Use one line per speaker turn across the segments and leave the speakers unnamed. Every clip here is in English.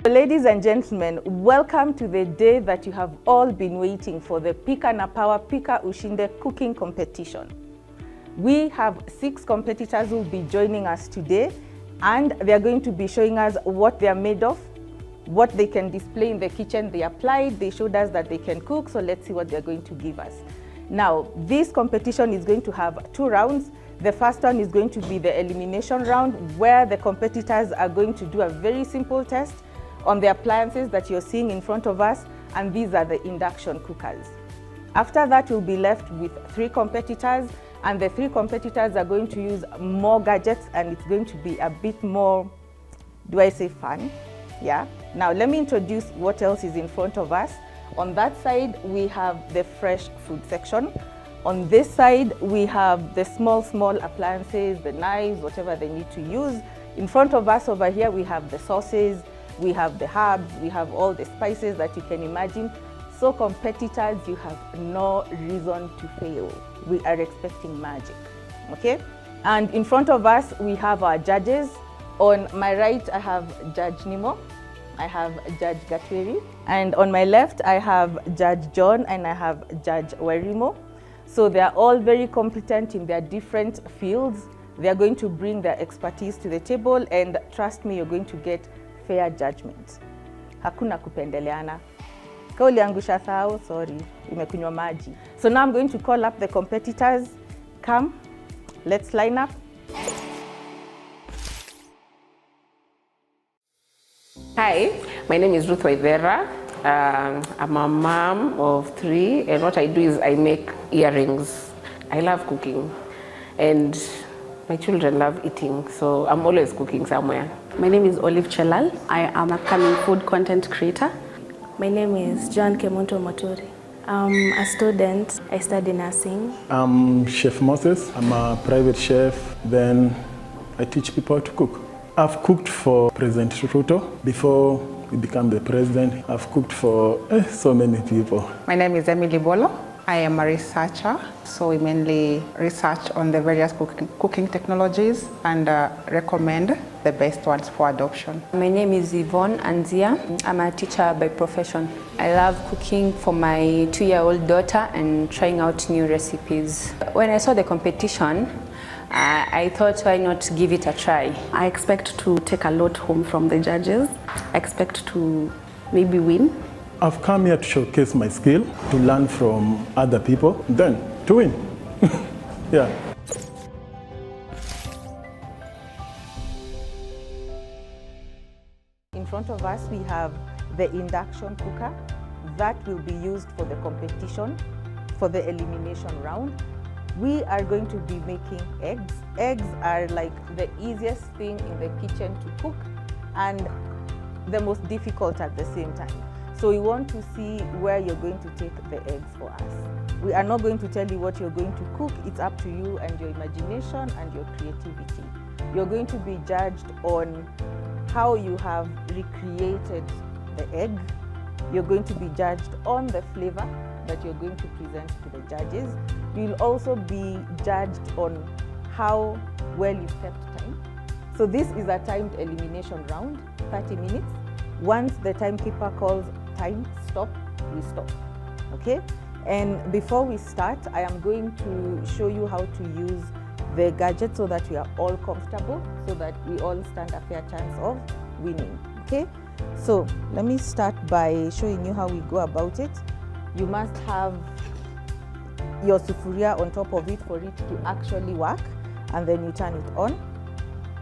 Ladies and gentlemen, welcome to the day that you have all been waiting for, the PikaNaPower Pika Ushinde cooking competition. We have 6 competitors who will be joining us today, and they are going to be showing us what they are made of, what they can display in the kitchen. They applied, they showed us that they can cook, so let's see what they're going to give us. Now, this competition is going to have 2 rounds. The first one is going to be the elimination round, where the competitors are going to do a very simple test on the appliances that you're seeing in front of us, and these are the induction cookers. After that, we'll be left with 3 competitors, and the 3 competitors are going to use more gadgets, and it's going to be a bit more, do I say fun? Yeah. Now, let me introduce what else is in front of us. On that side, we have the fresh food section. On this side, we have the small appliances, the knives, whatever they need to use. In front of us over here, we have the sauces, we have the herbs, we have all the spices that you can imagine. So competitors, you have no reason to fail. We are expecting magic, okay? And in front of us, we have our judges. On my right, I have Judge Nimo, I have Judge Gatweri, and on my left, I have Judge John, and I have Judge Werimo. So they are all very competent in their different fields. They are going to bring their expertise to the table, and trust me, you're going to get fair judgment. Hakuna kupendeleana. Kauli angusha thao, sorry, imekunywa maji. So now I'm going to call up the competitors. Come, let's line up.
Hi, my name is Ruth Waithera. I'm a mom of 3, and what I do is I make earrings. I love cooking, and my children love eating, so I'm always cooking somewhere.
My name is Olive Chelal. I am a coming food content creator.
My name is Joan Kemonto Moturi. I'm a student. I study nursing.
I'm Chef Moses. I'm a private chef. Then I teach people how to cook. I've cooked for President Ruto before he became the president. I've cooked for so many people.
My name is Emily Bolo. I am a researcher, so we mainly research on the various cooking technologies and recommend the best ones for adoption.
My name is Yvonne Anzia. I'm a teacher by profession. I love cooking for my 2-year-old daughter and trying out new recipes. When I saw the competition, I thought, why not give it a try?
I expect to take a lot home from the judges. I expect to maybe win.
I've come here to showcase my skill, to learn from other people, then to win. Yeah.
In front of us, we have the induction cooker that will be used for the competition, for the elimination round. We are going to be making eggs. Eggs are like the easiest thing in the kitchen to cook and the most difficult at the same time. So we want to see where you're going to take the eggs for us. We are not going to tell you what you're going to cook. It's up to you and your imagination and your creativity. You're going to be judged on how you have recreated the egg. You're going to be judged on the flavor that you're going to present to the judges. You'll also be judged on how well you've kept time. So this is a timed elimination round, 30 minutes. Once the timekeeper calls time stop, we stop, okay? And before we start, I am going to show you how to use the gadget so that we are all comfortable, so that we all stand a fair chance of winning, okay? So let me start by showing you how we go about it. You must have your sufuria on top of it for it to actually work, and then you turn it on.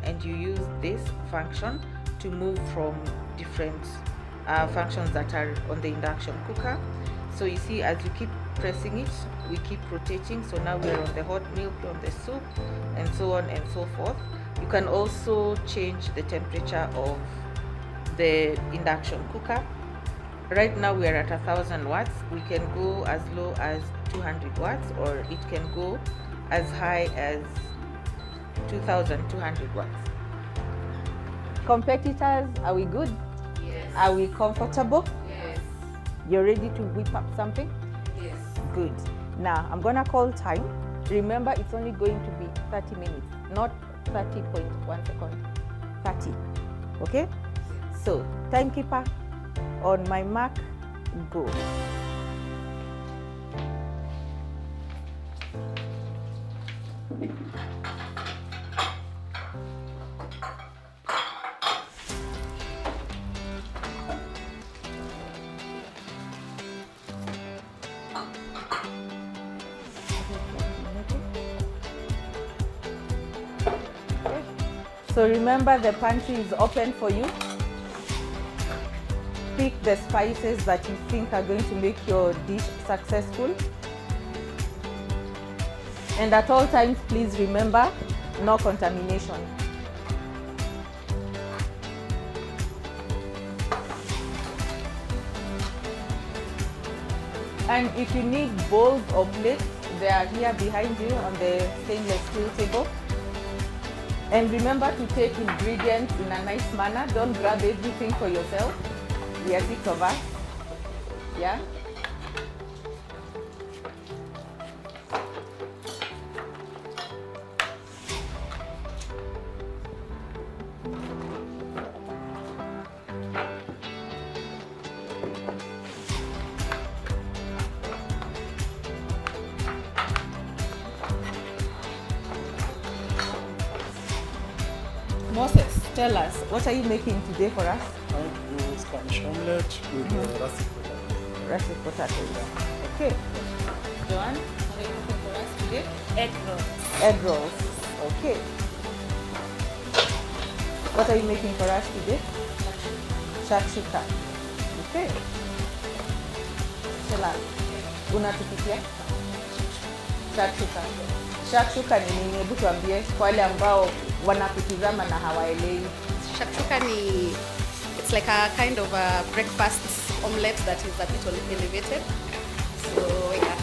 And you use this function to move from different functions that are on the induction cooker. So you see, as you keep pressing it, we keep rotating. So now we're on the hot milk, on the soup, and so on and so forth. You can also change the temperature of the induction cooker. Right now we are at 1000 watts. We can go as low as 200 watts, or it can go as high as 2200 watts. Competitors, are we good?
Yes.
Are we comfortable?
Yes.
You're ready to whip up something?
Yes.
Good. Now, I'm gonna call time. Remember, it's only going to be 30 minutes, not 30.1 seconds. 30, okay? So, timekeeper, on my mark, go. So remember, the pantry is open for you. Pick the spices that you think are going to make your dish successful. And at all times, please remember, no contamination. And if you need bowls or plates, they are here behind you on the stainless steel table. And remember to take ingredients in a nice manner. Don't grab everything for yourself. We are 6 of us. Yeah? Moses, tell us, what are you making today for us?
I want to do Spanish omelette with russet potatoes.
Russet potatoes. Okay. Joanne, what are you making for us today?
Egg rolls.
Egg rolls. Okay. What are you making for us today? Shakshuka. Okay. Tell us, unatupikia? Shakshuka. Shakshuka ni nini? Hebu tuambie kwa wale ambao wanakutizama na hawaelewi.
Shakshuka ni, it's like a kind of a breakfast omelette that is a bit elevated. So yeah.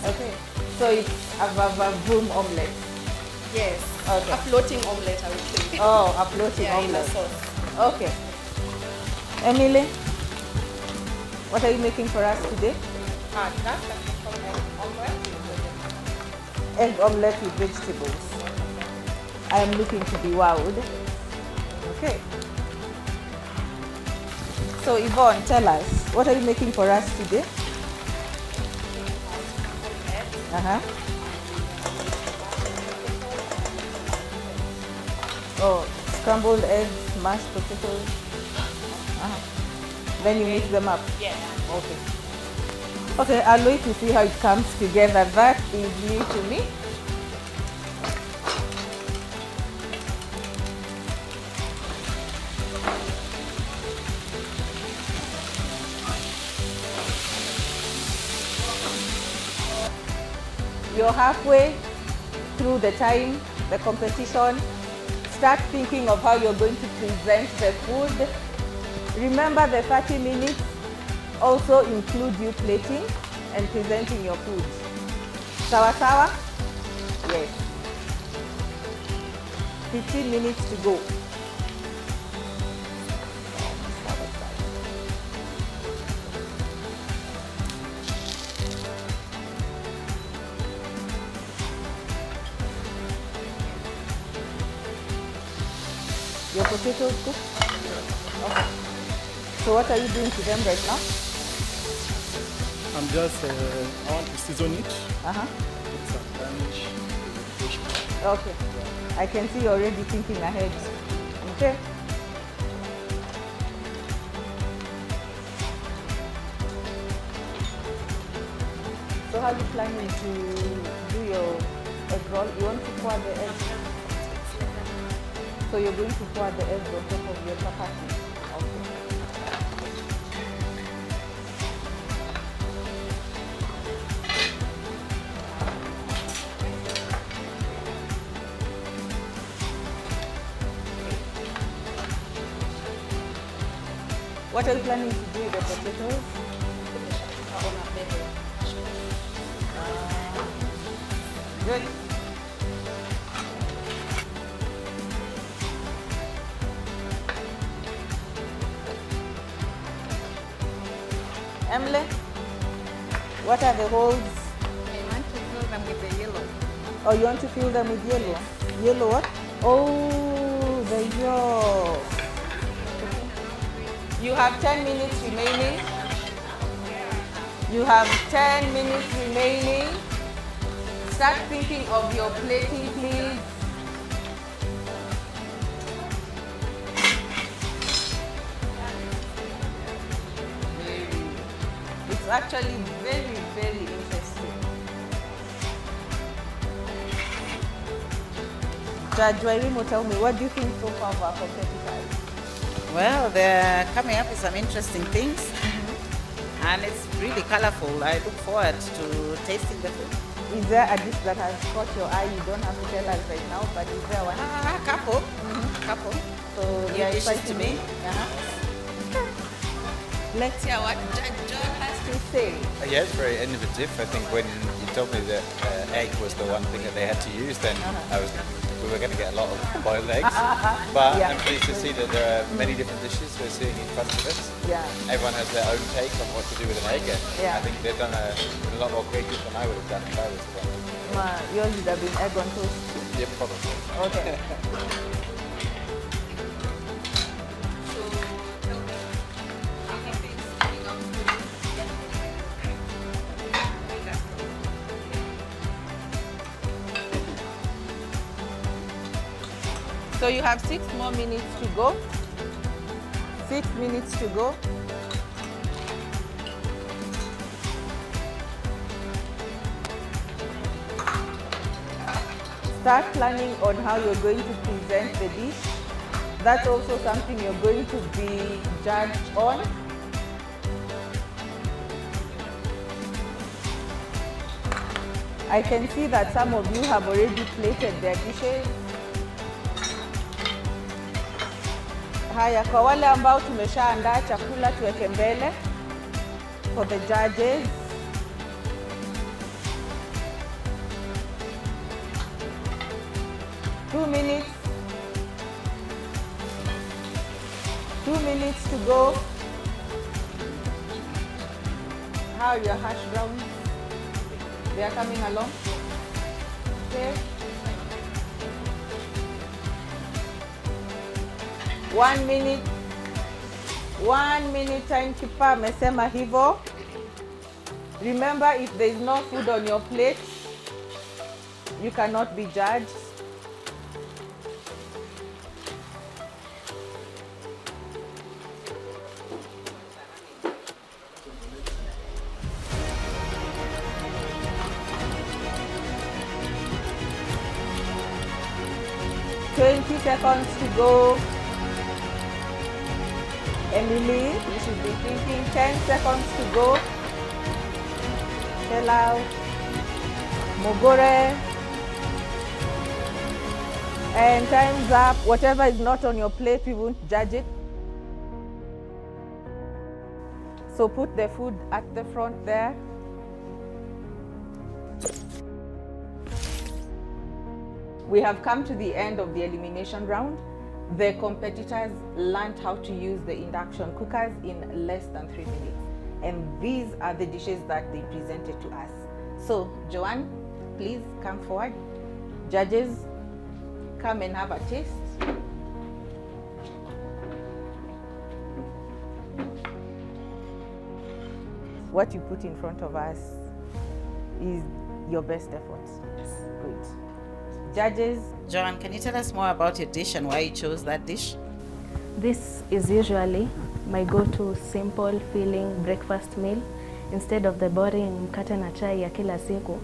Okay. So it's a vavavoom omelette.
Yes.
Okay.
A floating omelette, I would say.
Oh, a floating
Yeah, in a
omelette.
sauce.
Okay. Emily, what are you making for us today?
That's an omelette.
Egg omelette with vegetables. I am looking to be wowed. Okay. So Yvonne, tell us, what are you making for us today? Oh, scrambled eggs, mashed potatoes. Then you mix them up?
Yeah.
Okay. Okay, I'll wait to see how it comes together. That is new to me. You're halfway through the time, the competition. Start thinking of how you're going to present the food. Remember, the 30 minutes also include you plating and presenting your food. Sawa sawa? Yes. 15 minutes to go. Your potatoes cooked? Okay. So what are you doing to them right now?
I'm just, I want to season it.
Uh-huh.
Put some garnish.
Okay. I can see you're already thinking ahead. Okay. So how are you planning to do your egg roll? You want to pour the eggs? So you're going to pour the eggs on top of your chapati? Okay. What are you planning to do with the potatoes? Good. Emily, what are the holes?
I want to fill them with the yellow.
Oh, you want to fill them with yellow? Yellow what? Oh, the yolk. You have 10 minutes remaining. You have 10 minutes remaining. Start thinking of your plating, please. It's actually very, very interesting. Judge Wairimu, tell me, what do you think so far of our competitors?
Well, they're coming up with some interesting things, and it's really colorful. I look forward to tasting the food.
Is there a dish that has caught your eye? You don't have to tell us right now, but is there one?
Couple. Couple.
So
New dishes to me.
Let's hear what Judge John has to say.
Yeah, it's very innovative. I think when you told me that egg was the one thing that they had to use, then we were going to get a lot of boiled eggs. But I'm pleased to see that there are many different dishes we're seeing in front of us.
Yeah.
Everyone has their own take on what to do with an egg, and
Yeah.
I think they've done a lot more creative than I would have done if I was the one.
Yours would have been egg on toast.
Yeah, probably.
Okay. So you have 6 more minutes to go. 6 minutes to go. Start planning on how you're going to present the dish. That's also something you're going to be judged on. I can see that some of you have already plated their dishes. Haya, kwa wale ambao tumeshaandaa chakula tuweke mbele for the judges. Two minutes to go. How are your hash browns? They are coming along. Okay. 1 minute. 1 minute timekeeper amesema hivyo. Remember, if there is no food on your plate, you cannot be judged. $20 seconds to go. Emily, you should be thinking. 10 seconds to go. Chill out. Mogore. And time's up. Whatever is not on your plate, we won't judge it. So put the food at the front there. We have come to the end of the elimination round. The competitors learned how to use the induction cookers in less than 3 minutes. And these are the dishes that they presented to us. So, Joanne, please come forward. Judges, come and have a taste. What you put in front of us is your best effort. Good. Judges.
Joanne, can you tell us more about your dish and why you chose that dish?
This is usually my go-to simple filling breakfast meal instead of the boring mkate na chai ya kila siku.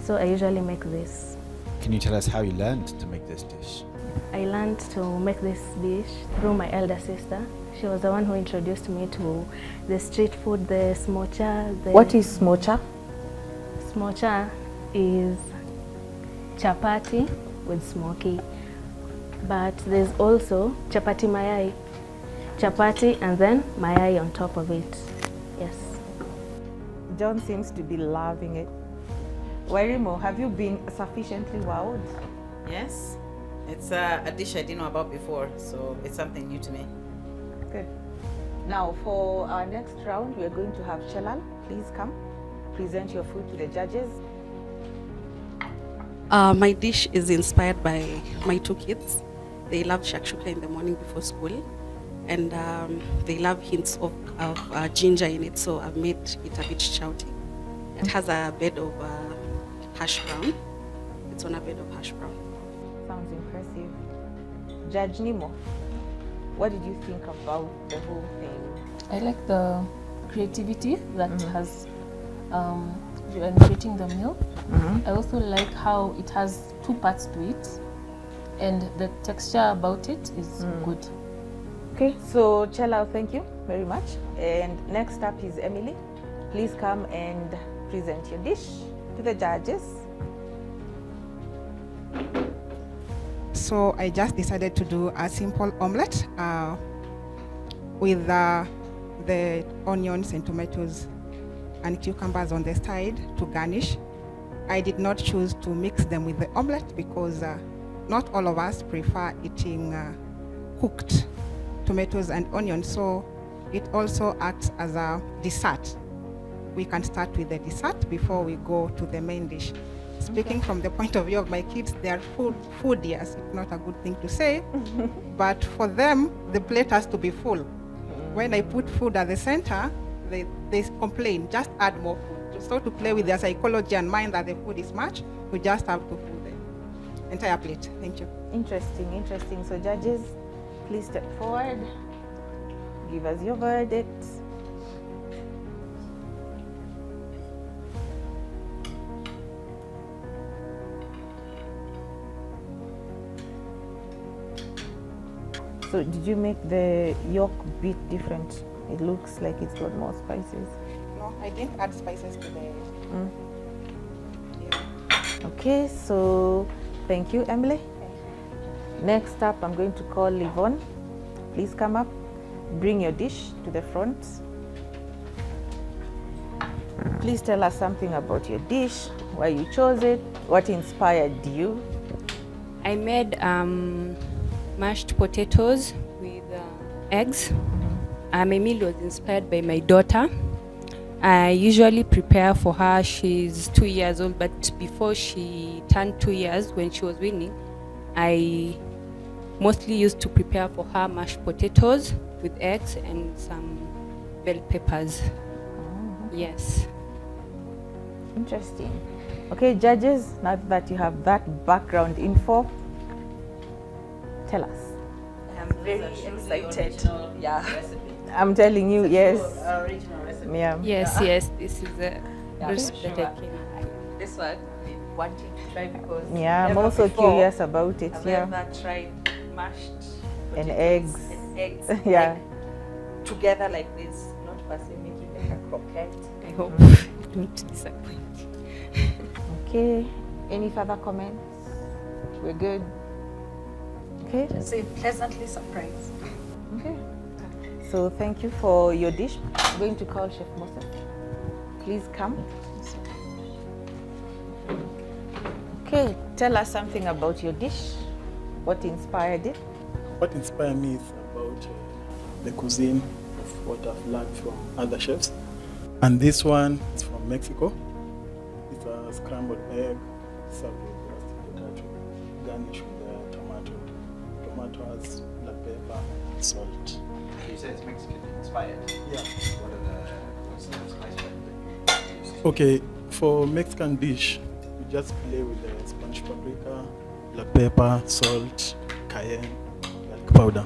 So I usually make this.
Can you tell us how you learned to make this dish?
I learned to make this dish through my elder sister. She was the one who introduced me to the street food, the smocha.
What is smocha?
Smocha is chapati with smoky, but there's also chapati mayai. Chapati and then mayai on top of it. Yes.
John seems to be loving it. Wairimu, have you been sufficiently wowed?
Yes. It's a dish I didn't know about before, so it's something new to me.
Good. Now for our next round, we are going to have Shelal. Please come, present your food to the judges.
My dish is inspired by my 2 kids. They love shakshuka in the morning before school. and they love hints of ginger in it, so I've made it a bit shouty. It has a bed of hash brown. It's on a bed of hash brown.
Sounds impressive. Judge Nimo, what did you think about the whole thing?
I like the creativity that has when creating the meal. I also like how it has two parts to it, and the texture about it is good.
Okay, so Chela, thank you very much. And next up is Emily. Please come and present your dish to the judges.
So I just decided to do a simple omelette with the onions and tomatoes and cucumbers on the side to garnish. I did not choose to mix them with the omelette because not all of us prefer eating cooked tomatoes and onions, so it also acts as a dessert. We can start with the dessert before we go to the main dish. Speaking from the point of view of my kids, they are foodies. It's not a good thing to say, but for them, the plate has to be full. When I put food at the center, they complain, just add more food. So to play with their psychology and mind that the food is much, we just have to fill the entire plate. Thank you.
Interesting, interesting. So judges, please step forward. Give us your verdict. So did you make the yolk bit different? It looks like it's got more spices.
No, I didn't add spices to the...
Okay, so thank you, Emily. Next up, I'm going to call Livon. Please come up. Bring your dish to the front. Please tell us something about your dish, why you chose it, what inspired you.
I made mashed potatoes with eggs. My meal was inspired by my daughter. I usually prepare for her. She's 2 years old, but before she turned 2 years, when she was weaning, I mostly used to prepare for her mashed potatoes with eggs and some bell peppers. Yes.
Interesting. Okay, judges, now that you have that background info, tell us.
I'm very excited. Yeah.
I'm telling you, yes.
Original recipe.
Yeah.
Yes, yes, this is the recipe that I came up with.
This one, we wanted to try because
Yeah, I'm
never
also
before
curious about it.
I've
Yeah.
ever tried mashed
And
potatoes
eggs.
and eggs
Yeah.
like, together like this, not per se making like a croquette.
I hope you don't disappoint.
Okay. Any further comments? We're good. Okay.
So pleasantly surprised.
Okay. So thank you for your dish. I'm going to call Chef Moses. Please come. Okay, tell us something about your dish. What inspired it?
What inspired me is about the cuisine of what I've learned from other chefs. And this one is from Mexico. It's a scrambled egg served with roasted potato, garnished with tomato. Tomato has black pepper, salt.
You say it's Mexican inspired.
Yeah.
What's the spice blend that you use?
Okay, for Mexican dish, we just play with the Spanish paprika, black pepper, salt, cayenne, garlic powder.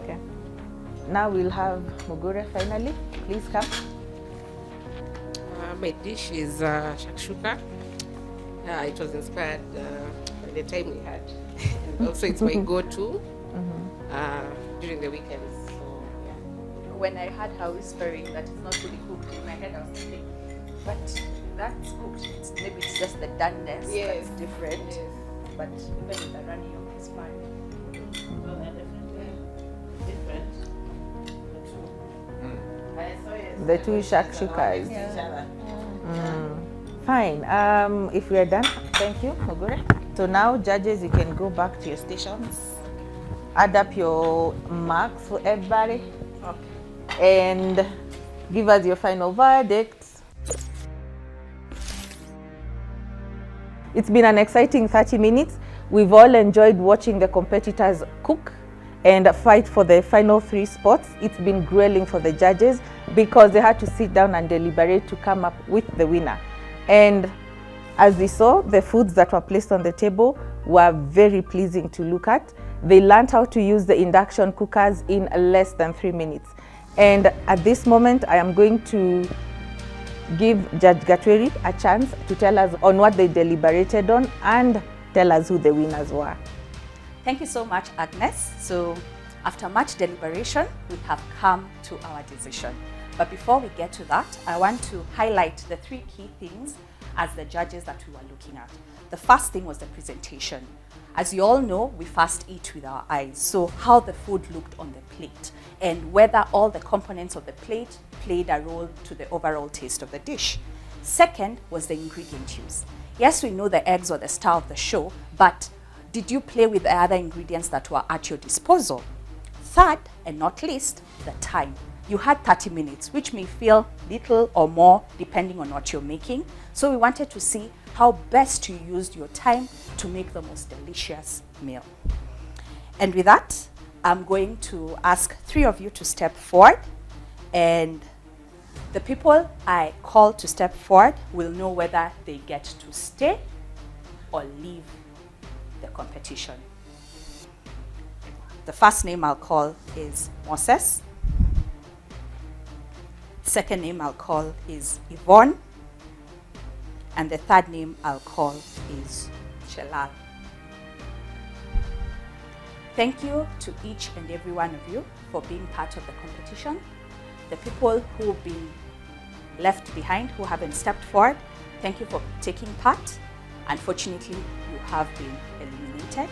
Okay. Now we'll have Mugure finally. Please come.
My dish is shakshuka. It was inspired by the time we had. And also it's my go-to during the weekends. So, yeah.
When I heard her whispering that it's not fully cooked, in my head I was thinking, but that's cooked. Maybe it's just the doneness that's different.
Yes.
But even with the runny yolk, it's fine.
Well, they're definitely different. I saw it.
The two shakshukas.
Each other.
Fine. If we are done, thank you, Mugure. So now, judges, you can go back to your stations. Add up your marks for everybody. Okay. And give us your final verdict. It's been an exciting 30 minutes. We've all enjoyed watching the competitors cook and fight for the final 3 spots. It's been grueling for the judges because they had to sit down and deliberate to come up with the winner. And as we saw, the foods that were placed on the table were very pleasing to look at. They learned how to use the induction cookers in less than 3 minutes. And at this moment, I am going to give Judge Gatweri a chance to tell us on what they deliberated on and tell us who the winners were.
Thank you so much, Agnes. So after much deliberation, we have come to our decision. But before we get to that, I want to highlight the 3 key things as the judges that we were looking at. The first thing was the presentation. As you all know, we first eat with our eyes. So how the food looked on the plate and whether all the components of the plate played a role to the overall taste of the dish. Second was the ingredient use. Yes, we know the eggs were the star of the show, but did you play with the other ingredients that were at your disposal? Third, and not least, the time. You had 30 minutes, which may feel little or more depending on what you're making. So we wanted to see how best you used your time to make the most delicious meal. And with that, I'm going to ask 3 of you to step forward, and the people I call to step forward will know whether they get to stay or leave the competition. The first name I'll call is Moses. Second name I'll call is Yvonne. And the third name I'll call is Shelal. Thank you to each and every one of you for being part of the competition. The people who've been left behind, who haven't stepped forward, thank you for taking part. Unfortunately, you have been eliminated.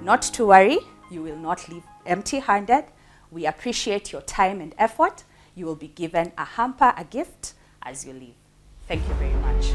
Not to worry, you will not leave empty-handed. We appreciate your time and effort. You will be given a hamper, a gift, as you leave. Thank you very much.